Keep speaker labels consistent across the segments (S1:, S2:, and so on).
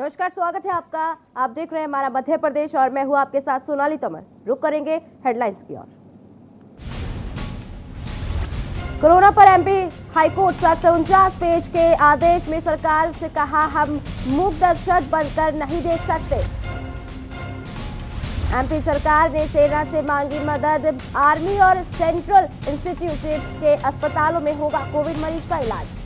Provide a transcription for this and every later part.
S1: नमस्कार, स्वागत है आपका। आप देख रहे हैं हमारा मध्य प्रदेश और मैं हूं आपके साथ सोनाली तोमर। रुक करेंगे हेडलाइंस की ओर। कोरोना पर एमपी हाईकोर्ट सख्त 49 पेज के आदेश में सरकार से कहा, हम मूक दर्शक बनकर नहीं देख सकते। एमपी सरकार ने सेना से मांगी मदद। आर्मी और सेंट्रल इंस्टीट्यूट के अस्पतालों में होगा कोविड मरीज का इलाज।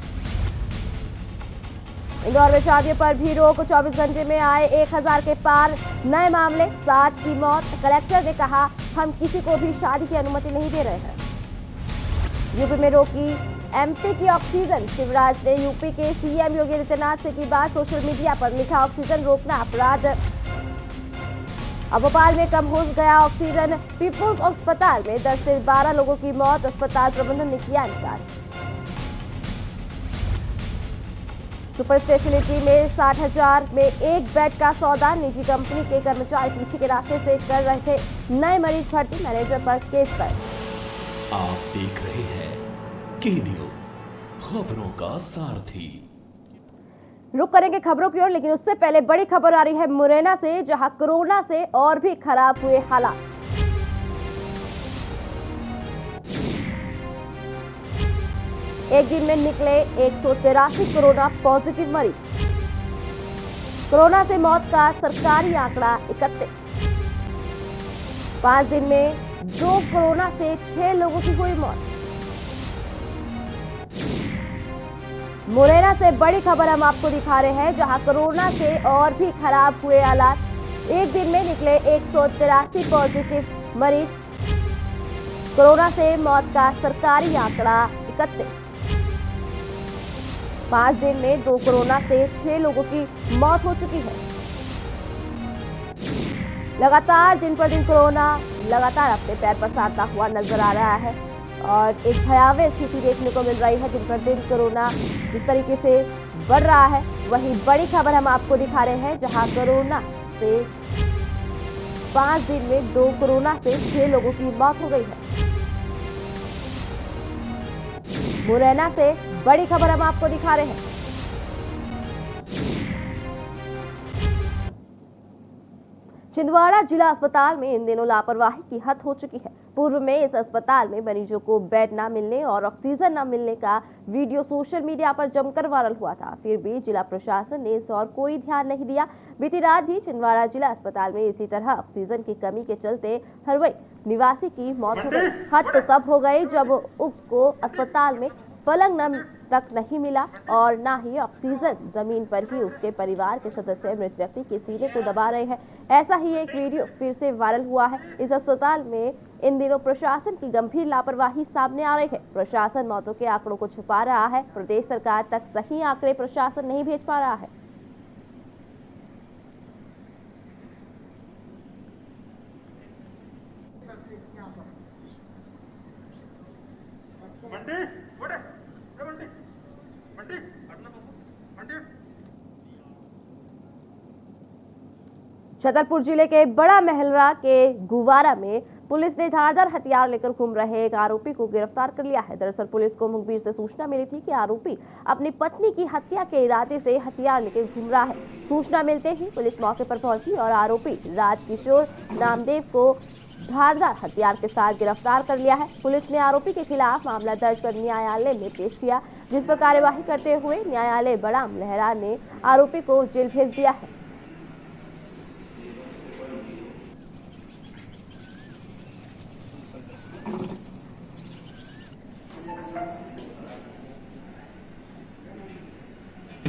S1: इंदौर में शादियों पर भी रोक। 24 घंटे में आए 1000 के पार नए मामले, 7 की मौत। कलेक्टर ने कहा, हम किसी को भी शादी की अनुमति नहीं दे रहे हैं। यूपी में रोकी एमपी की ऑक्सीजन। शिवराज ने यूपी के सीएम योगी आदित्यनाथ से की बात। सोशल मीडिया पर लिखा, ऑक्सीजन रोकना अपराध। अब भोपाल में कम हो गया ऑक्सीजन। पीपुल्स अस्पताल में 10 से 12 लोगों की मौत। अस्पताल प्रबंधन ने किया इंकार। सुपर स्पेशलिटी में 60,000 में एक बेड का सौदा। निजी कंपनी के कर्मचारी पीछे के रास्ते से कर रहे थे नए मरीज भर्ती। मैनेजर पर केस दर्ज।
S2: आप देख रहे हैं के न्यूज, खबरों का सारथी।
S1: रुक करेंगे खबरों की ओर, लेकिन उससे पहले बड़ी खबर आ रही है मुरैना से, जहां कोरोना से और भी खराब हुए हालात। एक दिन में निकले 183 कोरोना पॉजिटिव मरीज। कोरोना से मौत का सरकारी आंकड़ा 31। 5 दिन में 2 कोरोना से 6 लोगों की हुई मौत। मुरैना से बड़ी खबर हम आपको दिखा रहे हैं, जहां कोरोना से और भी खराब हुए हालात। एक दिन में निकले 183 पॉजिटिव मरीज। कोरोना से मौत का सरकारी आंकड़ा 31। 5 दिन में 2 कोरोना से 6 लोगों की मौत हो चुकी है। लगातार दिन पर दिन कोरोना लगातार अपने पैर पसारता हुआ नजर आ रहा है और एक भयावह स्थिति देखने को मिल रही है। दिन पर दिन कोरोना जिस तरीके से बढ़ रहा है, वही बड़ी खबर हम आपको दिखा रहे हैं, जहां कोरोना से 5 दिन में 2 कोरोना से 6 लोगों की मौत हो गई है। मुरैना से बड़ी खबर हम आपको दिखा रहे हैं। छिंदवाड़ा जिला अस्पताल में इन दिनों लापरवाही की हद हो चुकी है। पूर्व में इस अस्पताल में मरीजों को बेड न मिलने और ऑक्सीजन न मिलने का वीडियो सोशल मीडिया पर जमकर वायरल हुआ था। फिर भी जिला प्रशासन ने इस और कोई ध्यान नहीं दिया। बीती रात भी छिंदवाड़ा जिला अस्पताल में इसी तरह ऑक्सीजन की कमी के चलते हरवई निवासी की मौत हो गई। हद तो तब हो गई जब उसको अस्पताल में पलंग तक नहीं मिला और ना ही ऑक्सीजन। जमीन पर ही उसके परिवार के सदस्य मृत व्यक्ति के सीने को दबा रहे हैं। ऐसा ही एक वीडियो फिर से वायरल हुआ है। इस अस्पताल में इन दिनों प्रशासन की गंभीर लापरवाही सामने आ रही है। प्रशासन मौतों के आंकड़ों को छुपा रहा है। प्रदेश सरकार तक सही आंकड़े प्रशासन नहीं भेज पा रहा है। छतरपुर जिले के बड़ा महलरा के गुवारा में पुलिस ने धारदार हथियार लेकर घूम रहे एक आरोपी को गिरफ्तार कर लिया है। दरअसल पुलिस को मुखबिर से सूचना मिली थी कि आरोपी अपनी पत्नी की हत्या के इरादे से हथियार लेकर घूम रहा है। सूचना मिलते ही पुलिस मौके पर पहुंची और आरोपी राजकिशोर नामदेव को धारदार हथियार के साथ गिरफ्तार कर लिया है। पुलिस ने आरोपी के खिलाफ मामला दर्ज कर न्यायालय में पेश किया, जिस पर कार्यवाही करते हुए न्यायालय बड़ा महलरा ने आरोपी को जेल भेज दिया है।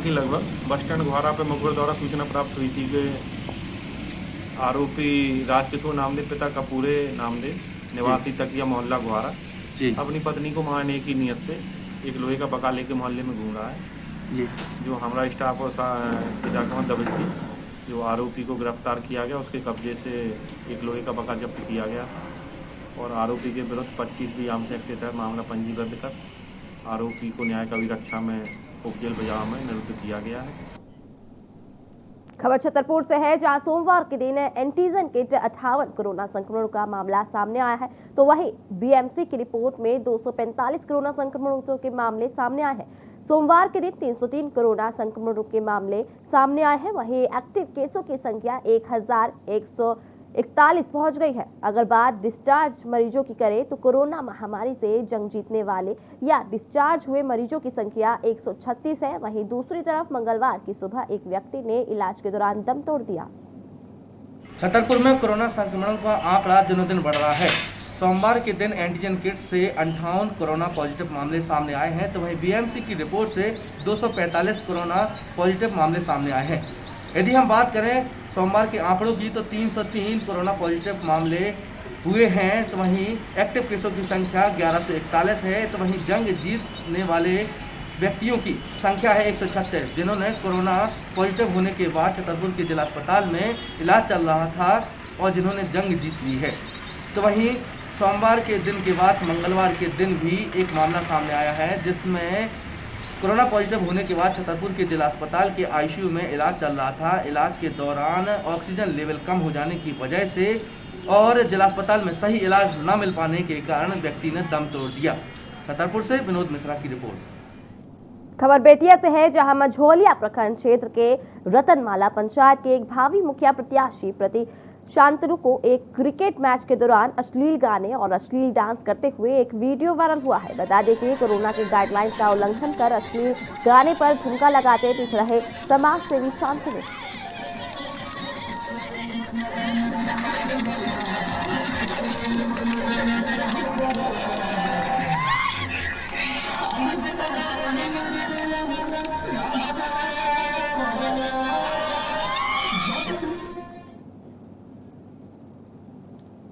S3: लगभग बस स्टैंड घुआरा पे मुखबिर द्वारा सूचना प्राप्त हुई थी कि आरोपी राजकिशोर नामदेव पिता कपूरे नामदेव निवासी तकिया मोहल्ला घुआरा अपनी पत्नी को मारने की नियत से एक लोहे का बका लेके मोहल्ले में घूम रहा है जी। जो हमारा स्टाफ और इजाका दबिश थी, जो आरोपी को गिरफ्तार किया गया, उसके कब्जे से एक लोहे का बका जब्त किया गया और आरोपी के विरुद्ध 25 बी आर्म्स एक्ट के तहत मामला पंजीबद्ध कर आरोपी को न्यायिक अभिरक्षा में उपजेल बजाव में निरुद्ध किया गया है।
S1: खबर छतरपुर से है, जहां सोमवार के दिन एंटीजन किट 58 कोरोना संक्रमण का मामला सामने आया है, तो वहीं बीएमसी की रिपोर्ट में 245 कोरोना संक्रमणों के मामले सामने आए हैं। सोमवार के दिन 303 कोरोना संक्रमण के मामले सामने आए हैं। वहीं एक्टिव केसों की संख्या 1141 पहुंच गई है। अगर बात डिस्चार्ज मरीजों की करें तो कोरोना महामारी से जंग जीतने वाले या डिस्चार्ज हुए मरीजों की संख्या 136 है। वहीं दूसरी तरफ मंगलवार की सुबह एक व्यक्ति ने इलाज के दौरान दम तोड़ दिया।
S4: छतरपुर में कोरोना संक्रमण का आंकड़ा दिनों दिन बढ़ रहा है। सोमवार के दिन एंटीजन किट से 58 कोरोना पॉजिटिव मामले सामने आए हैं, तो वहीं बीएमसी की रिपोर्ट से 245 कोरोना पॉजिटिव मामले सामने आए हैं। यदि हम बात करें सोमवार के आंकड़ों की तो 303 कोरोना पॉजिटिव मामले हुए हैं, तो वहीं एक्टिव केसों की संख्या 1141 है। तो वहीं जंग जीतने वाले व्यक्तियों की संख्या है 136, जिन्होंने कोरोना पॉजिटिव होने के बाद छतरपुर के जिला अस्पताल में इलाज चल रहा था और जिन्होंने जंग जीत ली है। तो वहीं सोमवार के दिन के बाद मंगलवार के दिन भी एक मामला सामने आया है, जिसमें कोरोना पॉजिटिव होने के बाद छतरपुर के जिला अस्पताल के आईसीयू में इलाज चल रहा था। इलाज के दौरान ऑक्सीजन लेवल कम हो जाने की वजह से और जिला अस्पताल में सही इलाज न मिल पाने के कारण व्यक्ति ने दम तोड़ दिया। छतरपुर से विनोद मिश्रा की रिपोर्ट।
S1: खबर बेतिया से है, जहां मझौलिया प्रखंड क्षेत्र के रतनमाला पंचायत के एक भावी मुखिया प्रत्याशी प्रति शांतनु को एक क्रिकेट मैच के दौरान अश्लील गाने और अश्लील डांस करते हुए एक वीडियो वायरल हुआ है। बता दें कि कोरोना के गाइडलाइंस का उल्लंघन कर अश्लील गाने पर ठुमका लगाते दिख रहे समाज सेवी शांतनु।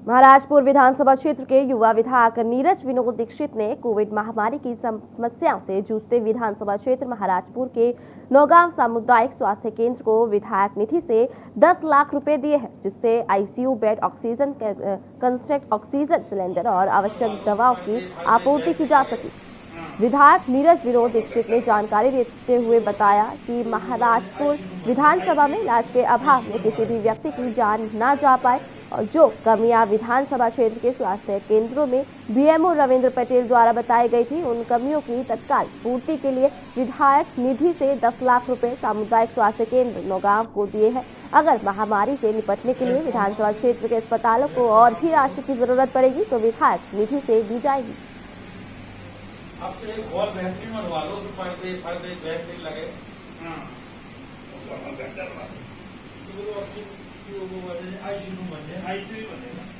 S1: महाराजपुर विधानसभा क्षेत्र के युवा विधायक नीरज विनोद दीक्षित ने कोविड महामारी की समस्याओं से जूझते विधानसभा क्षेत्र महाराजपुर के नौगांव सामुदायिक स्वास्थ्य केंद्र को विधायक निधि से 10 लाख रुपए दिए हैं, जिससे ICU bed, oxygen construct, oxygen cylinder और आवश्यक दवाओं की आपूर्ति की जा सकी। विधायक नीरज विनोद दीक्षित ने जानकारी देते हुए बताया कि महाराजपुर विधानसभा में इलाज के अभाव में किसी भी व्यक्ति की जान न जा पाए और जो कमियां विधानसभा क्षेत्र के स्वास्थ्य केंद्रों में बीएमओ रविंद्र पटेल द्वारा बताई गई थी, उन कमियों की तत्काल पूर्ति के लिए विधायक निधि से 10 लाख रुपए सामुदायिक स्वास्थ्य केंद्र नौगांव को दिए हैं। अगर महामारी से निपटने के लिए विधानसभा क्षेत्र के अस्पतालों को और भी राशि की जरूरत पड़ेगी तो विधायक निधि से दी जाएगी।
S5: आपसे एक और बेहतरीन बनवा लो तो बेहतरीन लगे।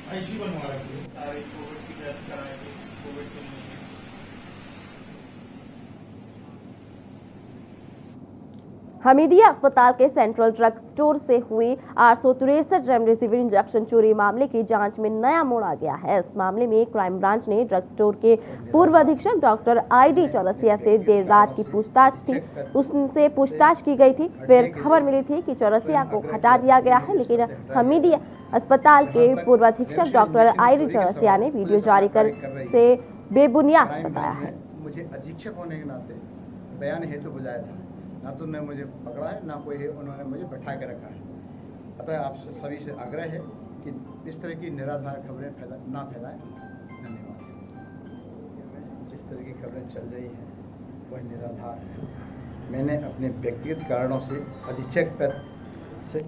S5: आईसीयू बनवा रखिए। कोविड की टेस्ट कराए थे, कोविड के लिए।
S1: हमीदिया अस्पताल के सेंट्रल ड्रग स्टोर से हुई 863 रेमडेसिविर इंजेक्शन चोरी मामले की जांच में नया मोड़ आ गया है। इस मामले में क्राइम ब्रांच ने ड्रग स्टोर के पूर्व अधीक्षक डॉक्टर ID चौरसिया से देर रात की पूछताछ थी, उससे पूछताछ की गई थी। फिर खबर मिली थी कि चौरसिया को हटा दिया गया है, लेकिन हमीदिया अस्पताल के पूर्व अधीक्षक डॉक्टर ID चौरसिया ने वीडियो जारी कर से बेबुनियाद बताया है।
S6: मुझे अधीक्षक होने के नाते बयान हेतु बुलाया था, ना तो उन्होंने मुझे पकड़ा है, ना कोई उन्होंने मुझे बैठा के रखा है। अतः आप सभी से आग्रह है कि इस तरह की निराधार खबरें ना फैलाएं। धन्यवाद। जिस तरह की खबरें चल रही हैं वह निराधार है। मैंने अपने व्यक्तिगत कारणों से अधीक्षक पद से।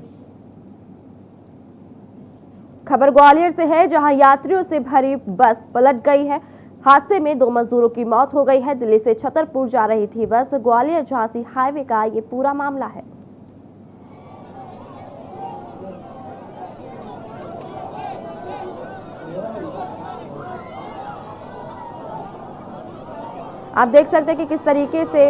S1: खबर ग्वालियर से है, जहां यात्रियों से भरी बस पलट गई है। हादसे में 2 मजदूरों की मौत हो गई है। दिल्ली से छतरपुर जा रही थी बस। ग्वालियर झांसी हाईवे का ये पूरा मामला है। आप देख सकते हैं कि किस तरीके से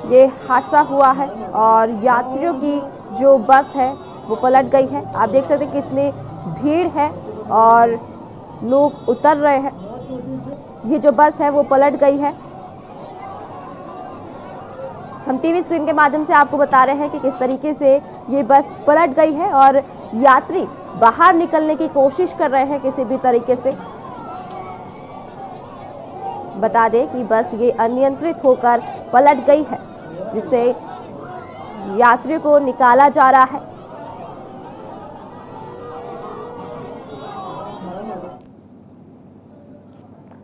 S1: ये हादसा हुआ है और यात्रियों की जो बस है वो पलट गई है। आप देख सकते हैं कितनी भीड़ है और लोग उतर रहे हैं। ये जो बस है वो पलट गई है। हम टीवी स्क्रीन के माध्यम से आपको बता रहे हैं कि किस तरीके से ये बस पलट गई है और यात्री बाहर निकलने की कोशिश कर रहे हैं किसी भी तरीके से। बता दें कि बस ये अनियंत्रित होकर पलट गई है, जिससे यात्रियों को निकाला जा रहा है।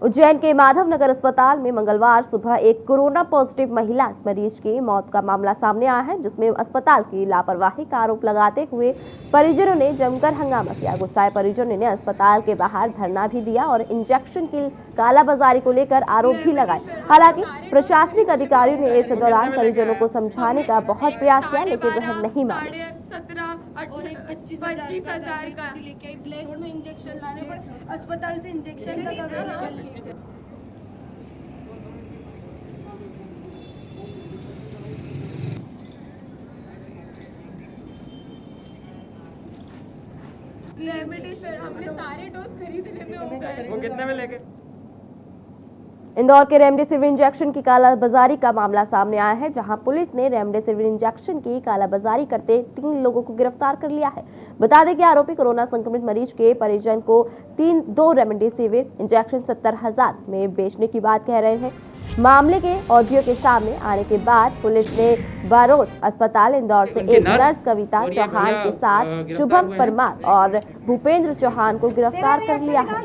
S1: उज्जैन के माधवनगर अस्पताल में मंगलवार सुबह एक कोरोना पॉजिटिव महिला मरीज की मौत का मामला सामने आया है, जिसमें अस्पताल की लापरवाही का आरोप लगाते हुए परिजनों ने जमकर हंगामा किया। गुस्साए परिजनों ने अस्पताल के बाहर धरना भी दिया और इंजेक्शन की कालाबाजारी को लेकर आरोप भी लगाए। हालांकि प्रशासनिक अधिकारियों ने इस दौरान परिजनों को समझाने का बहुत प्रयास किया, लेकिन वह नहीं माने।
S7: 25,000 का लेके ब्लैक में इंजेक्शन लाने पड़े, अस्पताल से इंजेक्शन तक अवेलेबल नहीं थे। हमने सारे डोज खरीदने में हो गए।
S8: वो कितने में लेके?
S1: इंदौर के रेमडेसिविर इंजेक्शन की कालाबाजारी का मामला सामने आया है, जहां पुलिस ने रेमडेसिविर इंजेक्शन की कालाबाजारी करते 3 लोगों को गिरफ्तार कर लिया है। बता दें कि आरोपी कोरोना संक्रमित मरीज के परिजन को 2 रेमडेसिविर इंजेक्शन 70,000 में बेचने की बात कह रहे हैं। मामले के ऑडियो के सामने आने के बाद पुलिस ने बारोद अस्पताल इंदौर से एक नर्स कविता चौहान के साथ शुभम परमार और भूपेंद्र चौहान को गिरफ्तार कर लिया है।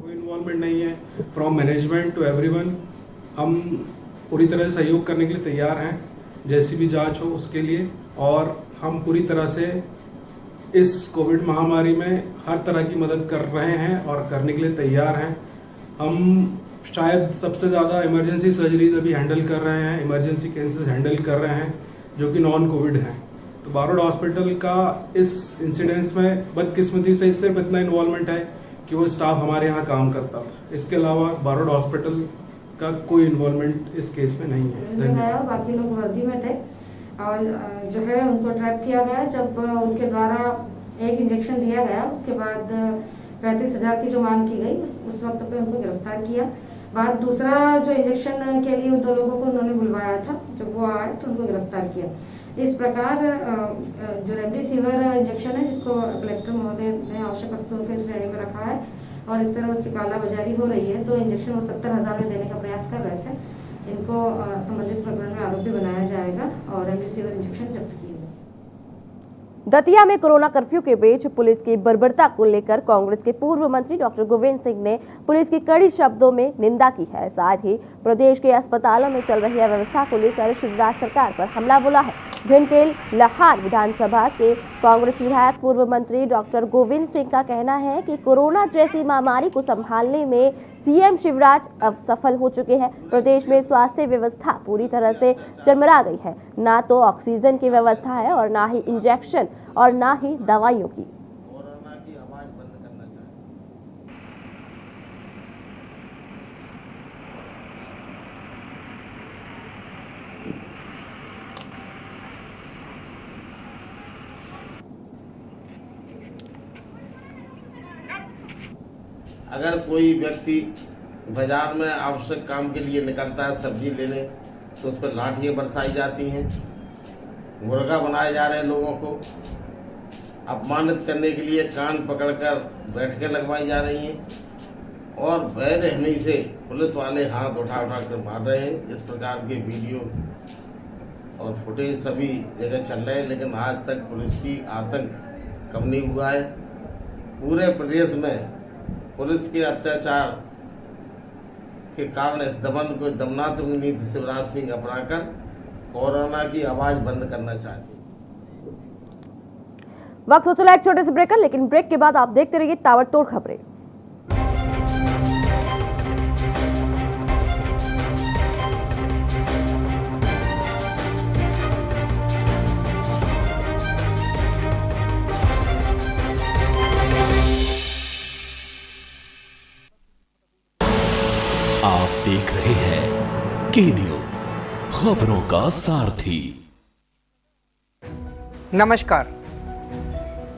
S9: कोई इन्वॉल्वमेंट नहीं है। फ्रॉम मैनेजमेंट टू एवरीवन हम पूरी तरह सहयोग करने के लिए तैयार हैं, जैसी भी जांच हो उसके लिए, और हम पूरी तरह से इस कोविड महामारी में हर तरह की मदद कर रहे हैं और करने के लिए तैयार हैं। हम शायद सबसे ज़्यादा इमरजेंसी सर्जरीज अभी हैंडल कर रहे हैं, इमरजेंसी केसेस हैंडल कर रहे हैं जो कि नॉन कोविड हैं। तो बारोड हॉस्पिटल का इस इंसिडेंस में बदकिस्मती से सिर्फ इतना इन्वॉल्वमेंट है कि वो स्टाफ हमारे यहाँ काम करता था। इसके अलावा बारोड हॉस्पिटल का कोई इन्वॉल्वमेंट इस केस में नहीं है।
S10: बाकी लोग वर्दी में थे और जो है उनको ट्रैप किया गया। जब उनके द्वारा एक इंजेक्शन दिया गया, उसके बाद 35,000 की जो मांग की गई, उस वक्त पे उनको गिरफ्तार किया। बाद दूसरा जो इंजेक्शन के लिए 2 लोगों को उन्होंने बुलवाया था, जब वो आए तो उनको गिरफ्तार किया। इस प्रकार जो रेमडेसिविर इंजेक्शन है, जिसको कलेक्टर महोदय ने आवश्यक वस्तुओं के श्रेणी में रखा है और इस तरह उसकी कालाबाजारी हो रही है, तो इंजेक्शन वो 70,000 में देने का प्रयास कर रहे थे। इनको संबंधित प्रकरण में आरोपी बनाया जाएगा और रेमडेसिविर इंजेक्शन जब्त किए गए।
S1: दतिया में कोरोना कर्फ्यू के बीच पुलिस की बर्बरता को लेकर कांग्रेस के पूर्व मंत्री डॉक्टर गोविंद सिंह ने पुलिस की कड़ी शब्दों में निंदा की है। साथ ही प्रदेश के अस्पतालों में चल रही अव्यवस्था को लेकर शिवराज सरकार पर हमला बोला है। भिंड के लहार विधानसभा के कांग्रेस विधायक पूर्व मंत्री डॉक्टर गोविंद सिंह का कहना है कि कोरोना जैसी महामारी को संभालने में सीएम शिवराज अब सफल हो चुके हैं। प्रदेश में स्वास्थ्य व्यवस्था पूरी तरह से चरमरा गई है। ना तो ऑक्सीजन की व्यवस्था है और ना ही इंजेक्शन और ना ही दवाइयों की।
S11: कोरोना की आवाज बंद करना चाहिए। अगर कोई व्यक्ति बाजार में आवश्यक काम के लिए निकलता है सब्जी लेने, तो उस पर लाठियाँ बरसाई जाती हैं, मुर्गा बनाए जा रहे हैं लोगों को, अपमानित करने के लिए कान पकड़कर बैठकें लगवाई जा रही हैं और बेरहमी से पुलिस वाले हाथ उठा कर मार रहे हैं। इस प्रकार के वीडियो और फुटेज सभी जगह चल रहे हैं, लेकिन आज तक पुलिस की आतंक कम नहीं हुआ है। पूरे प्रदेश में पुलिस के अत्याचार के कारण इस दमन को दमनात्मक नीति शिवराज सिंह अपनाकर कोरोना की आवाज बंद करना चाहते हैं।
S1: वक्त हो चला एक छोटे से ब्रेक का, लेकिन ब्रेक के बाद आप देखते रहिए ताबड़तोड़ खबरें।
S2: आप देख रहे हैं के न्यूज, खबरों का सारथी।
S8: नमस्कार।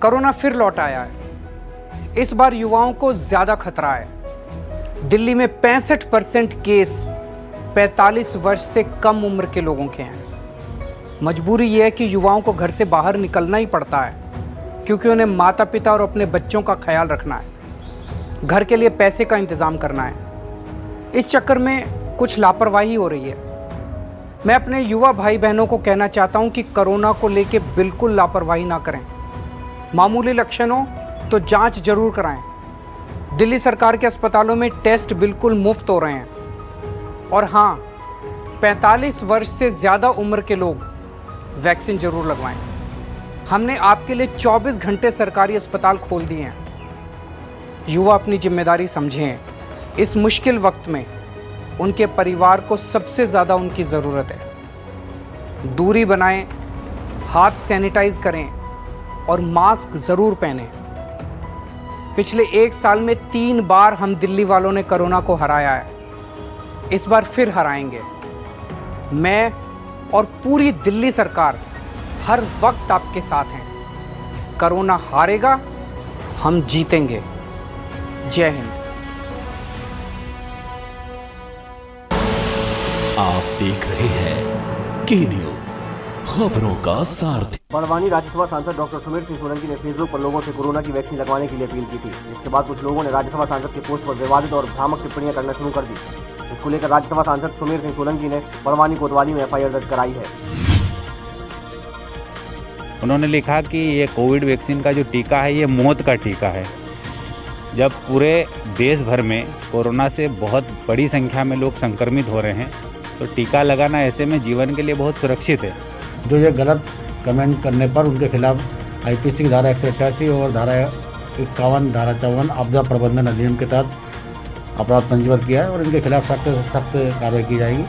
S8: कोरोना फिर लौट आया है। इस बार युवाओं को ज्यादा खतरा है। दिल्ली में 65% केस 45 वर्ष से कम उम्र के लोगों के हैं। मजबूरी यह है कि युवाओं को घर से बाहर निकलना ही पड़ता है, क्योंकि उन्हें माता पिता और अपने बच्चों का ख्याल रखना है, घर के लिए पैसे का इंतजाम करना है। इस चक्कर में कुछ लापरवाही हो रही है। मैं अपने युवा भाई बहनों को कहना चाहता हूं कि कोरोना को लेके बिल्कुल लापरवाही ना करें। मामूली लक्षण हो तो जांच जरूर कराएं। दिल्ली सरकार के अस्पतालों में टेस्ट बिल्कुल मुफ्त हो रहे हैं। और हाँ, 45 वर्ष से ज़्यादा उम्र के लोग वैक्सीन जरूर लगवाएं। हमने आपके लिए 24 घंटे सरकारी अस्पताल खोल दिए हैं। युवा अपनी जिम्मेदारी समझें। इस मुश्किल वक्त में उनके परिवार को सबसे ज़्यादा उनकी ज़रूरत है। दूरी बनाएं, हाथ सैनिटाइज करें और मास्क ज़रूर पहनें। पिछले 1 साल में 3 बार हम दिल्ली वालों ने कोरोना को हराया है। इस बार फिर हराएंगे। मैं और पूरी दिल्ली सरकार हर वक्त आपके साथ हैं। कोरोना हारेगा, हम जीतेंगे। जय हिंद।
S2: आप देख रहे हैं के न्यूज, खबरों का सारथी।
S12: बड़वानी राज्यसभा सांसद डॉक्टर सुमेर सिंह सोलंकी ने फेसबुक पर लोगों से कोरोना की वैक्सीन लगवाने के लिए अपील की थी। इसके बाद कुछ लोगों ने राज्यसभा सांसद के पोस्ट पर विवादित और भ्रामक टिप्पणियां करना शुरू कर दी। इसको लेकर राज्यसभा सांसद सुमेर सिंह सोलंकी ने बड़वानी कोतवाली में एफआईआर दर्ज कराई है।
S13: उन्होंने लिखा कि ये कोविड वैक्सीन का जो टीका है ये मौत का टीका है। जब पूरे देश भर में कोरोना से बहुत बड़ी संख्या में लोग संक्रमित हो रहे हैं तो टीका लगाना ऐसे में जीवन के लिए बहुत सुरक्षित है।
S14: जो ये गलत कमेंट करने पर उनके खिलाफ आईपीसी की धारा 188 और धारा 51, धारा 54 आपदा प्रबंधन अधिनियम के तहत अपराध पंजीबद्ध किया है और इनके खिलाफ सख्त कार्रवाई की जाएगी।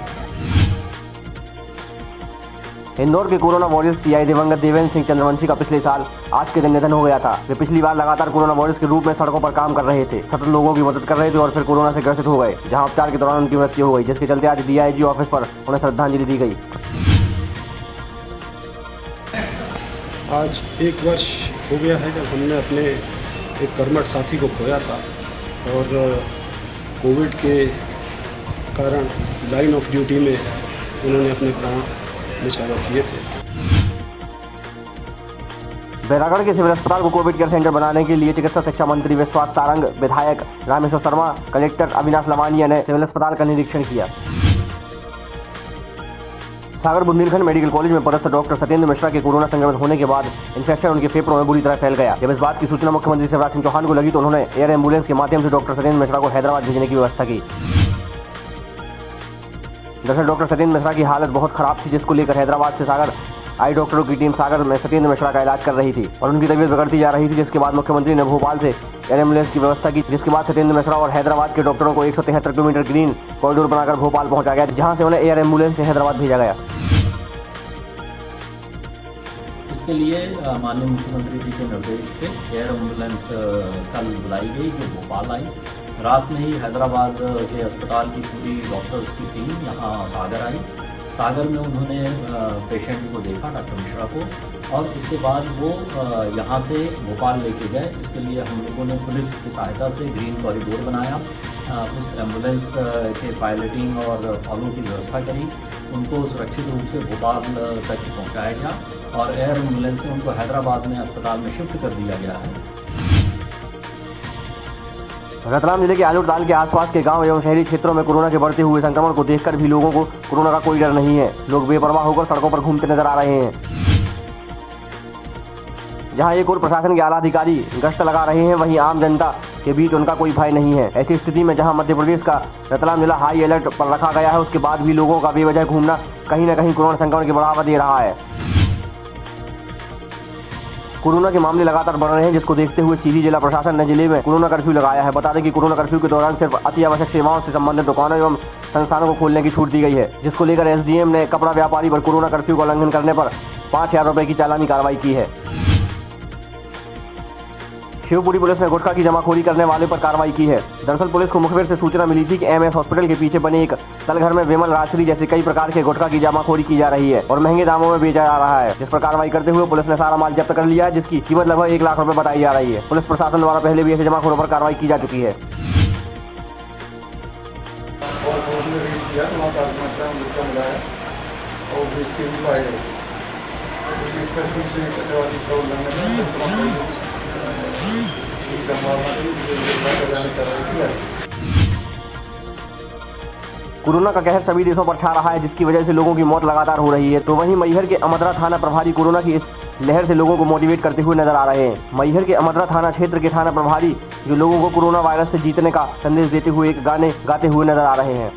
S12: इंदौर के कोरोना वॉरियर्स पीआई दिवंगत देवेंद्र सिंह चंद्रवंशी का पिछले साल आज के दिन निधन हो गया था। वे पिछली बार लगातार कोरोना वॉरियर्स के रूप में सड़कों पर काम कर रहे थे, सतत लोगों की मदद कर रहे थे और फिर कोरोना से ग्रसित हो गए, जहां उपचार के दौरान उनकी मृत्यु हो गई, जिसके चलते आज डीआईजी ऑफिस पर उन्हें श्रद्धांजलि दी गई।
S9: आज 1 वर्ष हो गया है जब हमने अपने एक कर्मठ साथी को खोया था और कोविड के कारण लाइन ऑफ ड्यूटी में उन्होंने अपने प्राण न्यौछावर किए थे।
S12: बैरागढ़ के सिविल अस्पताल को कोविड केयर सेंटर बनाने के लिए चिकित्सा शिक्षा मंत्री विश्वास सारंग, विधायक रामेश्वर शर्मा, कलेक्टर अविनाश लवानिया ने सिविल अस्पताल का निरीक्षण किया। सागर बुंदेलखंड मेडिकल कॉलेज में पदस्थ डॉक्टर सत्येंद्र मिश्रा के कोरोना संक्रमित होने के बाद इन्फेक्शन उनके फेफड़ों में बुरी तरह फैल गया। जब इस बात की सूचना मुख्यमंत्री शिवराज सिंह चौहान को लगी तो उन्होंने एयर एम्बुलेंस के माध्यम से डॉक्टर सत्येंद्र मिश्रा को हैदराबाद भेजने की व्यवस्था की। दरअसल डॉक्टर सत्येंद्र मिश्रा की हालत बहुत खराब थी, जिसको लेकर हैदराबाद से सागर आई डॉक्टरों की टीम सागर में सत्येंद्र मिश्रा का इलाज कर रही थी और उनकी तबीयत बिगड़ती जा रही थी, जिसके बाद मुख्यमंत्री ने भोपाल से एयर एम्बुलेंस की व्यवस्था की, जिसके बाद सत्येंद्र मिश्रा और हैदराबाद के डॉक्टरों को 173 किलोमीटर ग्रीन कॉरिडोर बनाकर भोपाल पहुंचा गया, जहां से उन्हें एयर एम्बुलेंस से हैदराबाद भेजा गया।
S15: इसके लिए माननीय मुख्यमंत्री जी के निर्देश पे एयर एम्बुलेंस कल बुलाई गई, जो भोपाल आई। रात में ही हैदराबाद के अस्पताल की पूरी डॉक्टर्स की टीम यहाँ सागर आई। सागर में उन्होंने पेशेंट को देखा, डॉक्टर मिश्रा को, और उसके बाद वो यहाँ से भोपाल लेके गए। इसके लिए हम लोगों ने पुलिस की सहायता से ग्रीन कॉरिडोर बनाया, उस एम्बुलेंस के पायलटिंग और फॉलो की व्यवस्था करी, उनको सुरक्षित रूप से भोपाल तक पहुँचाया गया और एयर एम्बुलेंस से उनको हैदराबाद में अस्पताल में शिफ्ट कर दिया गया है।
S12: रतलाम जिले के आलूरदाल के आसपास के गांव एवं शहरी क्षेत्रों में कोरोना के बढ़ते हुए संक्रमण को देखकर भी लोगों को कोरोना का कोई डर नहीं है। लोग बेपरवाह होकर सड़कों पर घूमते नजर आ रहे हैं। जहां एक और प्रशासन के आला अधिकारी गश्त लगा रहे हैं, वहीं आम जनता के बीच उनका कोई भय नहीं है। ऐसी स्थिति में जहां मध्य प्रदेश का रतलाम जिला हाई अलर्ट पर रखा गया है, उसके बाद भी लोगों का बेवजह घूमना कहीं न कहीं कोरोना संक्रमण की बढ़ावा दे रहा है। कोरोना के मामले लगातार बढ़ रहे हैं, जिसको देखते हुए सीधी जिला प्रशासन ने जिले में कोरोना कर्फ्यू लगाया है। बता दें कि कोरोना कर्फ्यू के दौरान सिर्फ अति आवश्यक सेवाओं से संबंधित दुकानों एवं संस्थानों को खोलने की छूट दी गई है, जिसको लेकर एसडीएम ने कपड़ा व्यापारी पर कोरोना कर्फ्यू का उल्लंघन करने पर 5000 रुपए की चालानी कार्रवाई की है। शिवपुरी पुलिस ने गुटखा की जमाखोरी करने वाले पर कार्रवाई की है। दरअसल पुलिस को मुखबिर से सूचना मिली थी कि एमएस हॉस्पिटल के पीछे बने एक तलघर में विमल, राजश्री जैसे कई प्रकार के गुटखा की जमाखोरी की जा रही है और महंगे दामों में बेचा जा रहा है, जिस पर कार्रवाई करते हुए पुलिस ने सारा माल जब्त कर लिया है, जिसकी कीमत लगभग 1 लाख रुपए बताई जा रही है। पुलिस प्रशासन द्वारा पहले भी ऐसे जमाखोरों पर कार्रवाई की जा चुकी है। कोरोना का कहर सभी देशों पर छा रहा है, जिसकी वजह से लोगों की मौत लगातार हो रही है। तो वहीं मैहर के अमदरा थाना प्रभारी कोरोना की इस लहर से लोगों को मोटिवेट करते हुए नजर आ रहे हैं। मैहर के अमदरा थाना क्षेत्र के थाना प्रभारी जो लोगों को कोरोना वायरस से जीतने का संदेश देते हुए एक गाने गाते हुए नजर आ रहे हैं।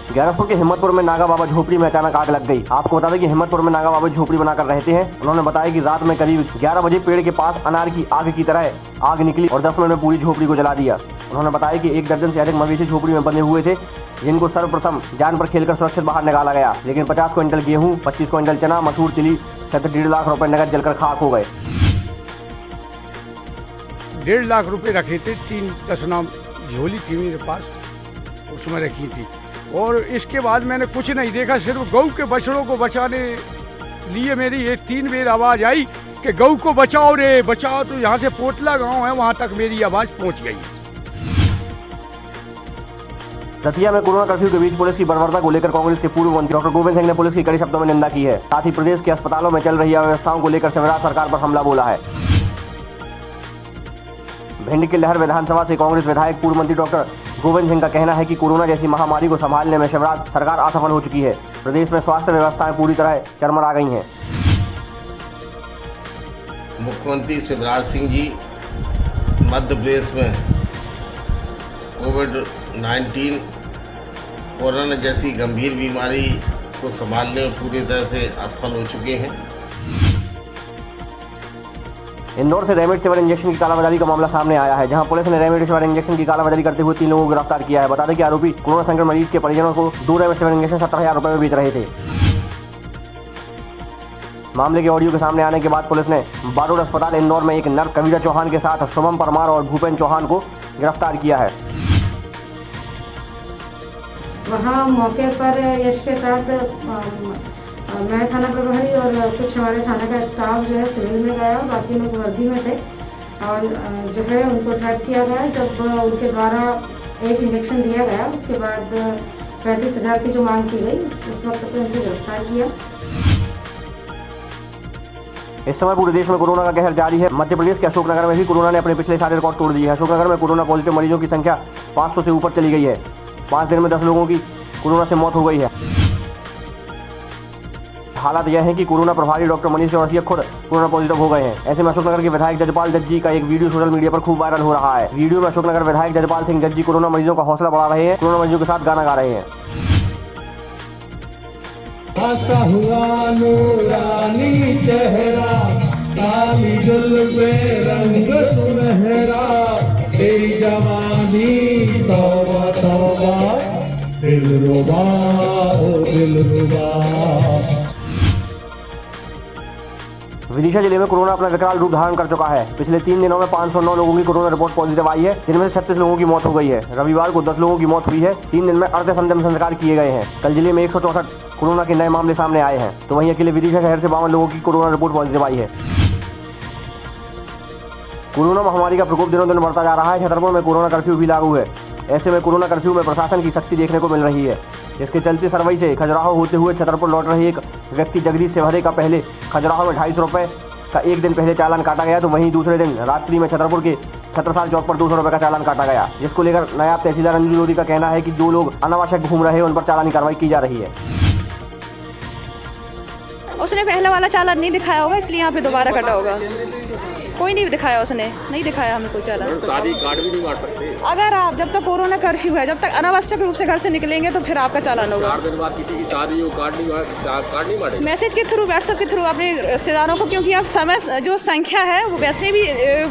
S12: ग्यारहपुर के हिम्मतपुर में नागा बाबा झोपड़ी में अचानक आग लग गई। आपको बता दें कि हिम्मतपुर में नागा बाबा झोपड़ी बनाकर रहते हैं। उन्होंने बताया कि रात में करीब 11 बजे पेड़ के पास अनार की आग की तरह आग निकली और 10 मिनट में पूरी झोपड़ी को जला दिया। उन्होंने बताया कि 1 दर्जन से अधिक मवेशी झोपड़ी में बंधे हुए थे, जिनको सर्वप्रथम जान पर खेलकर सुरक्षित बाहर निकाला गया, लेकिन 50 क्विंटल गेहूँ, 25 क्विंटल चना, मसूर, तिली सहित 1.5 लाख रुपए नकद जलकर खाक हो गए।
S16: 1.5 लाख रुपए रखे थे, 3-10 नाम झोली थी मेरे पास, उसमें रखी थी। और इसके बाद मैंने कुछ नहीं देखा, सिर्फ गऊ के बछड़ों को बचाने लिए मेरी ये 3 बार आवाज़ आई कि गऊ को बचाओ रे बचाओ। तो यहाँ से पोटला गांव है, वहाँ तक मेरी आवाज़ पहुँच गई।
S12: दतिया में कोरोना कर्फ्यू के बीच पुलिस की बर्बरता को लेकर कांग्रेस के पूर्व मंत्री डॉक्टर गोविंद सिंह ने पुलिस की कड़े शब्दों में निंदा की है। साथ ही प्रदेश के अस्पतालों में चल रही अव्यवस्थाओं को लेकर शिवराज सरकार पर हमला बोला है। भिंड के लहर विधानसभा से कांग्रेस विधायक पूर्व मंत्री डॉक्टर गोविंद सिंह का कहना है कि कोरोना जैसी महामारी को संभालने में शिवराज सरकार असफल हो चुकी है। प्रदेश में स्वास्थ्य व्यवस्थाएं पूरी तरह चरमरा गई हैं।
S11: मुख्यमंत्री शिवराज सिंह जी मध्य प्रदेश में कोविड-19 कोरोना जैसी गंभीर बीमारी को संभालने में पूरी तरह से असफल हो चुके हैं।
S12: इंदौर से रेमडेसिविर इंजेक्शन की कालाबाजारी का मामला सामने आया है, जहां पुलिस ने रेमडेसिविर इंजेक्शन की कालाबाजारी करते हुए 3 लोगों को गिरफ्तार किया है। बता दें कि आरोपी कोरोना संक्रमित मरीज के परिजनों को 2 रेमडेसिविर इंजेक्शन 70,000 रुपए में बेच रहे थे। मामले के ऑडियो के सामने आने के बाद पुलिस ने बारोड अस्पताल इंदौर में एक नर्स कविता चौहान के साथ शुभम परमार और भूपेन चौहान को गिरफ्तार किया है।
S10: वहाँ मौके पर यश के साथ मैं थाना प्रभारी और कुछ हमारे थाने का स्टाफ जो है सिविल में गया, बाकी लोग वर्दी में थे और जो है उनको ट्रैक किया गया। जब उनके द्वारा एक इंजेक्शन दिया गया, उसके बाद 35,000 की जो मांग की गई, उस वक्त पे उनको गिरफ्तार किया।
S12: इस समय पूरे देश में कोरोना का कहर जारी है। मध्य प्रदेश के अशोकनगर में भी कोरोना ने अपने पिछले सारे रिकॉर्ड तोड़ दिए हैं। अशोकनगर में कोरोना पॉजिटिव मरीजों की संख्या 500 से ऊपर चली गई है। 5 दिन में 10 लोगों की कोरोना से मौत हो गई है। हालात यह है कि कोरोना प्रभारी डॉक्टर मनीष चौरसिया खुद कोरोना पॉजिटिव हो गए हैं। ऐसे में अशोकनगर के विधायक जजपाल जज्जी का एक वीडियो सोशल मीडिया पर खूब वायरल हो रहा है। वीडियो में अशोकनगर विधायक जजपाल सिंह जज्जी कोरोना मरीजों का हौसला बढ़ा रहे हैं, कोरोना मरीजों के साथ गाना गा रहे हैं।
S17: नूरानी चेहरा काली जुल्फे रंग सुनहरा तेरी जवानी तौबा तौबा दिलरुबा ओ दिलरुबा।
S12: विदिशा जिले में कोरोना अपना विकराल रूप धारण कर चुका है। पिछले 3 दिनों में 509 लोगों की कोरोना रिपोर्ट पॉजिटिव आई है, जिनमें से 36 लोगों की मौत हो गई है। रविवार को 10 लोगों की मौत हुई है। 3 दिन में 38 अंतिम संस्कार किए गए हैं। कल जिले में 164 कोरोना के नए मामले सामने आए हैं। तो वहीं अकेले विदिशा शहर से 52 लोगों की कोरोना रिपोर्ट पॉजिटिव आई है। कोरोना महामारी का प्रकोप दिनों दिन बढ़ता जा रहा है। छतरपुर में कोरोना कर्फ्यू भी लागू है। ऐसे में कोरोना कर्फ्यू में प्रशासन की सख्ती देखने को मिल रही है। इसके चलते सरवई से खजुराहो होते हुए छतरपुर लौट रहे एक व्यक्ति जगदीश सेवरे का पहले खजुराहो में 250 रुपये का एक दिन पहले चालान काटा गया, तो वहीं दूसरे दिन रात्रि में छतरपुर के छत्रसाल चौक पर 200 रुपये का चालान काटा गया, जिसको लेकर नायब तहसीलदार अंजू लोधी का कहना है कि जो लोग अनावश्यक घूम रहे हैं उन पर चालानी कार्रवाई की जा रही है।
S18: उसने पहले वाला चालान नहीं दिखाया होगा, इसलिए यहाँ पे दोबारा कटा होगा। कोई नहीं दिखाया, उसने नहीं दिखाया हमें कोई चालान।
S19: शादी कार्ड भी नहीं बांट सकते।
S18: अगर आप जब तक कोरोना कर्फ्यू है, जब तक अनावश्यक रूप से घर से निकलेंगे तो फिर आपका चालान होगा।
S19: 4 दिन बाद किसी की शादी हो, कार्ड नहीं बांटे।
S18: मैसेज के थ्रू, व्हाट्सएप के थ्रू अपने रिश्तेदारों को, क्योंकि अब समय जो संख्या है वो वैसे भी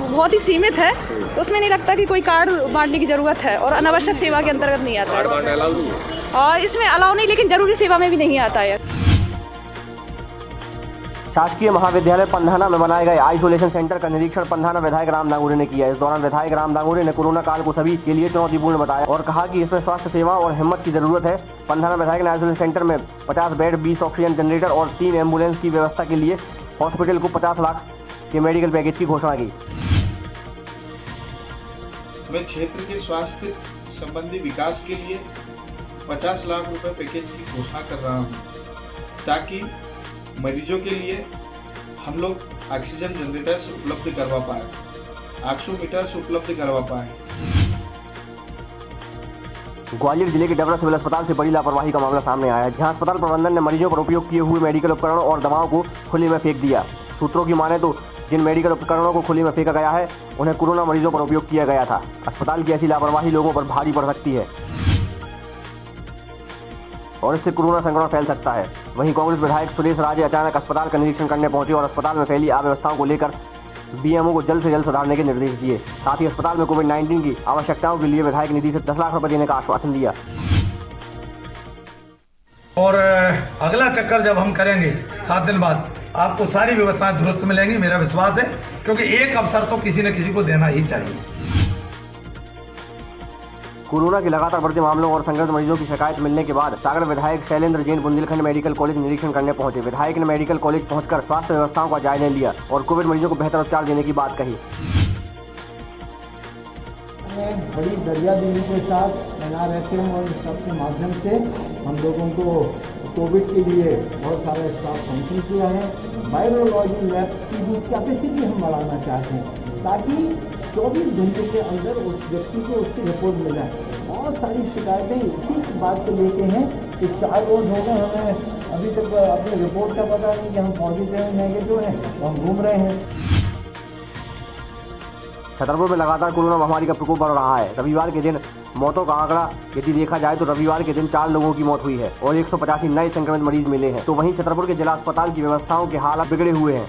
S18: बहुत ही सीमित है, तो उसमें नहीं लगता कि कोई कार्ड बांटने की जरूरत है और अनावश्यक सेवा के अंतर्गत नहीं आता है। और इसमें अलाउ नहीं, लेकिन जरूरी सेवा में भी नहीं आता है।
S12: शासकीय महाविद्यालय पंधाना में बनाए गए आइसोलेशन सेंटर का निरीक्षण पंधाना विधायक राम दांगुरे ने किया। इस दौरान विधायक राम दांगुरे ने कोरोना काल को सभी के लिए चुनौतीपूर्ण बताया और कहा कि इसमें स्वास्थ्य सेवा और हिम्मत की जरूरत है। पंधाना विधायक ने आइसोलेशन सेंटर में 50 बेड, 20 ऑक्सीजन जनरेटर और 3 एम्बुलेंस की व्यवस्था के लिए हॉस्पिटल को 50 लाख के मेडिकल पैकेज की घोषणा की।
S5: मैं क्षेत्र के स्वास्थ्य संबंधी विकास के लिए 50 लाख रुपए पैकेज की घोषणा कर रहा हूं, ताकि मरीजों के लिए हम लोग ऑक्सीजन जनरेटर्स उपलब्ध करवा पाए, ऑक्सीमीटर्स उपलब्ध करवा पाए।
S12: ग्वालियर जिले के डबरा सिविल अस्पताल से बड़ी लापरवाही का मामला सामने आया, जहां अस्पताल प्रबंधन ने मरीजों पर उपयोग किए हुए मेडिकल उपकरणों और दवाओं को खुले में फेंक दिया। सूत्रों की माने तो जिन मेडिकल उपकरणों को खुले में फेंका गया है उन्हें कोरोना मरीजों पर उपयोग किया गया था। अस्पताल की ऐसी लापरवाही लोगों पर भारी पड़ सकती है और इससे कोरोना संक्रमण फैल सकता है। वहीं कांग्रेस विधायक सुरेश राजे अचानक अस्पताल का निरीक्षण करने पहुंचे और अस्पताल में फैली अव्यवस्थाओं को लेकर बीएमओ को जल्द से जल्द सुधारने के निर्देश दिए। साथ ही अस्पताल में कोविड-19 की आवश्यकताओं के लिए विधायक निधि से 10 लाख रुपए देने का आश्वासन दिया।
S20: और अगला चक्कर जब हम करेंगे 7 दिन बाद, आपको सारी व्यवस्थाएं दुरुस्त मिलेंगी, मेरा विश्वास है, क्योंकि एक अवसर तो किसी न किसी को देना ही चाहिए।
S12: कोरोना के लगातार बढ़ते मामलों और संक्रमित मरीजों की शिकायत मिलने के बाद सागर विधायक शैलेंद्र जैन बुंदेलखंड मेडिकल कॉलेज निरीक्षण करने पहुंचे। विधायक ने मेडिकल कॉलेज पहुंचकर स्वास्थ्य व्यवस्थाओं का जायजा लिया और कोविड मरीजों को बेहतर उपचार देने की बात कही।
S21: बड़ी दरियादिली के साथ NRSM और सबके माध्यम से हम लोगों को कोविड के लिए बहुत सारा स्टाफ फंक्शन किया है। वायरोलॉजी लैब की भी कैपेसिटी हम बढ़ाना चाहते हैं, ताकि 24 घंटे के अंदर उस व्यक्ति को उसकी रिपोर्ट मिल जाए। बहुत सारी शिकायतें इसी बात को लेके हैं कि 4 रोज हो गए, हमें अभी तक अपनी रिपोर्ट का पता नहीं कि हम पॉजिटिव हैं नेगेटिव हैं, तो हम घूम रहे हैं।
S12: छतरपुर में लगातार कोरोना महामारी का प्रकोप बढ़ रहा है। रविवार के दिन मौतों का आंकड़ा यदि देखा जाए तो रविवार के दिन 4 लोगों की मौत हुई है और 185 नए संक्रमित मरीज मिले हैं। तो वहीं छतरपुर के जिला अस्पताल की व्यवस्थाओं के हालात बिगड़े हुए हैं।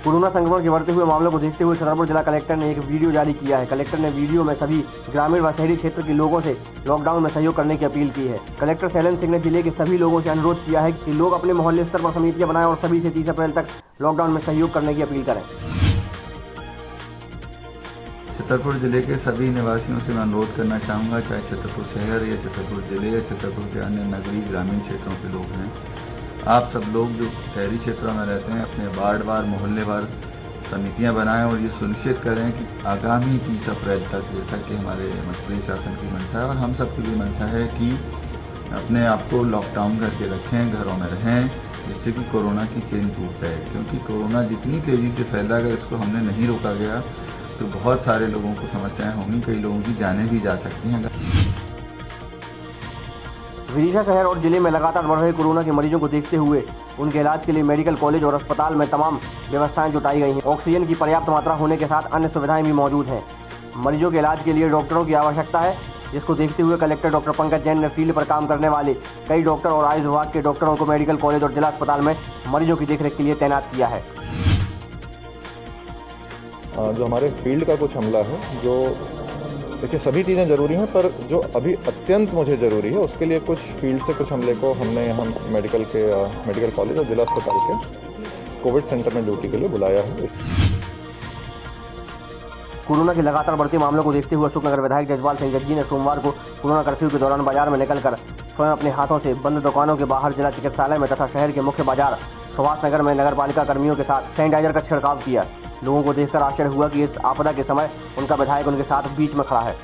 S12: कोरोना संक्रमण के बढ़ते हुए मामलों को देखते हुए छतरपुर जिला कलेक्टर ने एक वीडियो जारी किया है। कलेक्टर ने वीडियो में सभी ग्रामीण व शहरी क्षेत्र के लोगों से लॉकडाउन में सहयोग करने की अपील की है। कलेक्टर शैलेंद्र सिंह ने जिले के सभी लोगों से अनुरोध किया है कि लोग अपने मोहल्ले स्तर पर समितियां बनाएं और सभी से 30 अप्रैल तक लॉकडाउन में सहयोग करने की अपील करें।
S22: छतरपुर जिले के सभी निवासियों से मैं अनुरोध करना चाहूँगा, चाहे छतरपुर शहर या छतरपुर जिले या छतरपुर के अन्य नगरीय ग्रामीण क्षेत्रों के लोग हैं, आप सब लोग जो शहरी क्षेत्रों में रहते हैं अपने वार्डवार मोहल्लेवार समितियां बनाएं और ये सुनिश्चित करें कि आगामी 30 अप्रैल तक, जैसा कि हमारे मध्य प्रदेश शासन की मंशा है और हम सब की भी मंशा है, कि अपने आप को लॉकडाउन करके रखें, घरों में रहें, जिससे कि कोरोना की चेन टूट जाए। क्योंकि कोरोना जितनी तेज़ी से फैला, अगर इसको हमने नहीं रोका गया तो बहुत सारे लोगों को समस्याएं होंगी, कई लोगों की जानें भी जा सकती हैं।
S12: विदिशा शहर और जिले में लगातार बढ़ रहे कोरोना के मरीजों को देखते हुए उनके इलाज के लिए मेडिकल कॉलेज और अस्पताल में तमाम व्यवस्थाएं जुटाई गई हैं। ऑक्सीजन की पर्याप्त मात्रा होने के साथ अन्य सुविधाएं भी मौजूद हैं। मरीजों के इलाज के लिए डॉक्टरों की आवश्यकता है, जिसको देखते हुए कलेक्टर डॉक्टर पंकज जैन ने फील्ड पर काम करने वाले कई डॉक्टर और आयुष विभाग के डॉक्टरों को मेडिकल कॉलेज और जिला अस्पताल में मरीजों की देखरेख के लिए तैनात किया है।
S23: जो हमारे फील्ड का कुछ अमला है, जो देखिए सभी चीज़ें ज़रूरी हैं, पर जो अभी अत्यंत मुझे ज़रूरी है उसके लिए कुछ फील्ड से कुछ अमले को हमने यहाँ मेडिकल कॉलेज और जिला अस्पताल के कोविड सेंटर में ड्यूटी के लिए बुलाया है।
S12: कोरोना के लगातार बढ़ते मामलों को देखते हुए अशोकनगर विधायक जसपाल सिंह जग्गी ने सोमवार को कोरोना कर्फ्यू के दौरान बाजार में निकलकर स्वयं अपने हाथों से बंद दुकानों के बाहर जिला चिकित्सालय में तथा शहर के मुख्य बाजार सुभाष नगर में नगर पालिका कर्मियों के साथ सैनिटाइजर का छिड़काव किया। लोगों को देखकर आश्चर्य हुआ कि इस आपदा के समय उनका विधायक उनके साथ बीच में खड़ा है।